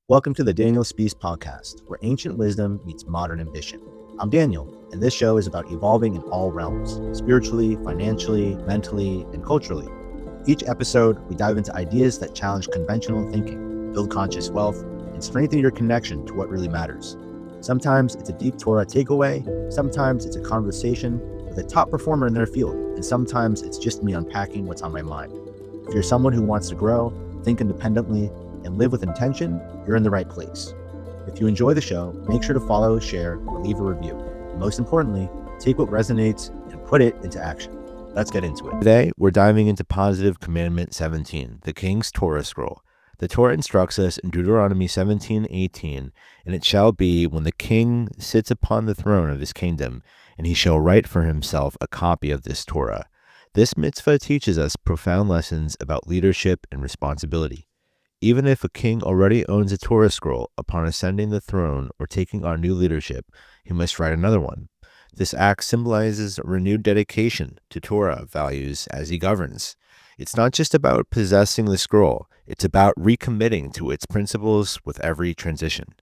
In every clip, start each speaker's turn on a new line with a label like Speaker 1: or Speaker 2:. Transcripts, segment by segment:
Speaker 1: Welcome to the Daniel Speaks podcast, where ancient wisdom meets modern ambition. I'm Daniel, and this show is about evolving in all realms, spiritually, financially, mentally, and culturally. Each episode, we dive into ideas that challenge conventional thinking, build conscious wealth, and strengthen your connection to what really matters. Sometimes it's a deep Torah takeaway, sometimes it's a conversation with a top performer in their field, and sometimes it's just me unpacking what's on my mind. If you're someone who wants to grow, think independently, and live with intention, you're in the right place. If you enjoy the show, make sure to follow, share, or leave a review. And most importantly, take what resonates and put it into action. Let's get into it. Today, we're diving into Positive Commandment 17, the King's Torah Scroll. The Torah instructs us in Deuteronomy 17:18, and it shall be when the king sits upon the throne of his kingdom, and he shall write for himself a copy of this Torah. This mitzvah teaches us profound lessons about leadership and responsibility. Even if a king already owns a Torah scroll, upon ascending the throne or taking on new leadership, he must write another one. This act symbolizes a renewed dedication to Torah values as he governs. It's not just about possessing the scroll, it's about recommitting to its principles with every transition.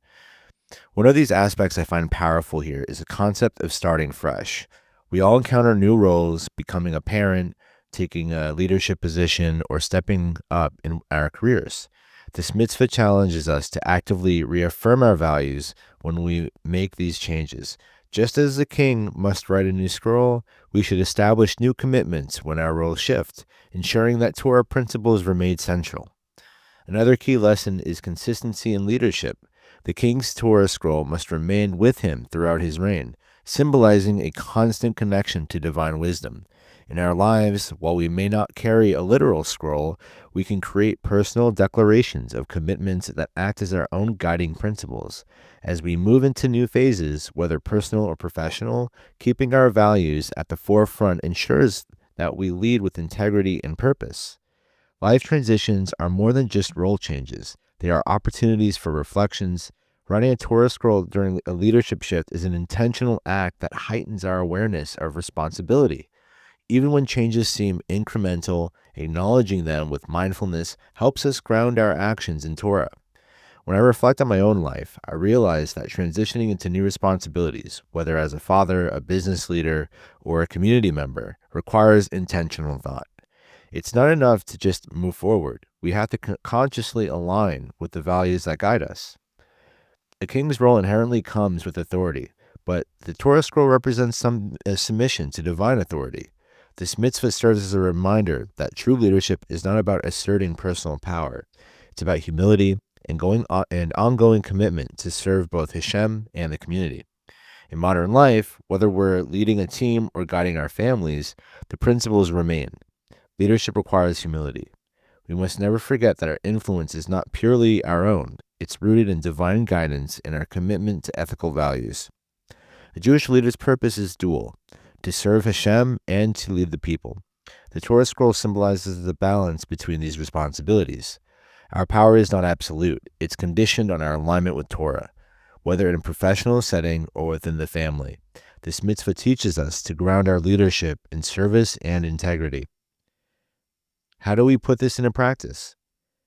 Speaker 1: One of these aspects I find powerful here is the concept of starting fresh. We all encounter new roles, becoming a parent, taking a leadership position, or stepping up in our careers. This mitzvah challenges us to actively reaffirm our values when we make these changes. Just as the king must write a new scroll, we should establish new commitments when our roles shift, ensuring that Torah principles remain central. Another key lesson is consistency in leadership. The king's Torah scroll must remain with him throughout his reign, symbolizing a constant connection to divine wisdom. In our lives, while we may not carry a literal scroll, we can create personal declarations of commitments that act as our own guiding principles. As we move into new phases, whether personal or professional, keeping our values at the forefront ensures that we lead with integrity and purpose. Life transitions are more than just role changes. They are opportunities for reflections. Writing a Torah scroll during a leadership shift is an intentional act that heightens our awareness of responsibility. Even when changes seem incremental, acknowledging them with mindfulness helps us ground our actions in Torah. When I reflect on my own life, I realize that transitioning into new responsibilities, whether as a father, a business leader, or a community member, requires intentional thought. It's not enough to just move forward. We have to consciously align with the values that guide us. A king's role inherently comes with authority, but the Torah scroll represents some submission to divine authority. This mitzvah serves as a reminder that true leadership is not about asserting personal power. It's about humility and ongoing commitment to serve both Hashem and the community. In modern life, whether we're leading a team or guiding our families, the principles remain. Leadership requires humility. We must never forget that our influence is not purely our own. It's rooted in divine guidance and our commitment to ethical values. A Jewish leader's purpose is dual: to serve Hashem and to lead the people. The Torah scroll symbolizes the balance between these responsibilities. Our power is not absolute. It's conditioned on our alignment with Torah, whether in a professional setting or within the family. This mitzvah teaches us to ground our leadership in service and integrity. How do we put this into practice?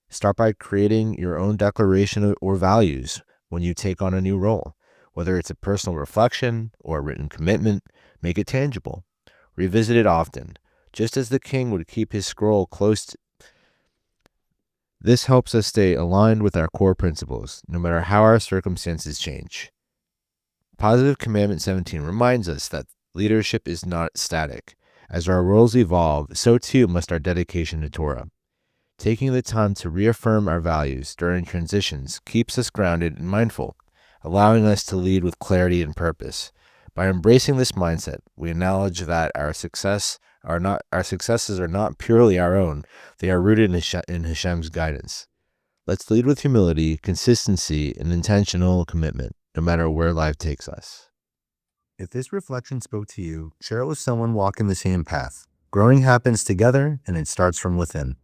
Speaker 1: Start by creating your own declaration or values when you take on a new role. Whether it's a personal reflection or a written commitment, make it tangible. Revisit it often, just as the king would keep his scroll close. This helps us stay aligned with our core principles, no matter how our circumstances change. Positive Commandment 17 reminds us that leadership is not static. As our roles evolve, so too must our dedication to Torah. Taking the time to reaffirm our values during transitions keeps us grounded and mindful, allowing us to lead with clarity and purpose. By embracing this mindset, we acknowledge that our successes are not purely our own. They are rooted in Hashem's guidance. Let's lead with humility, consistency, and intentional commitment, no matter where life takes us. If this reflection spoke to you, share it with someone walking the same path. Growing happens together, and it starts from within.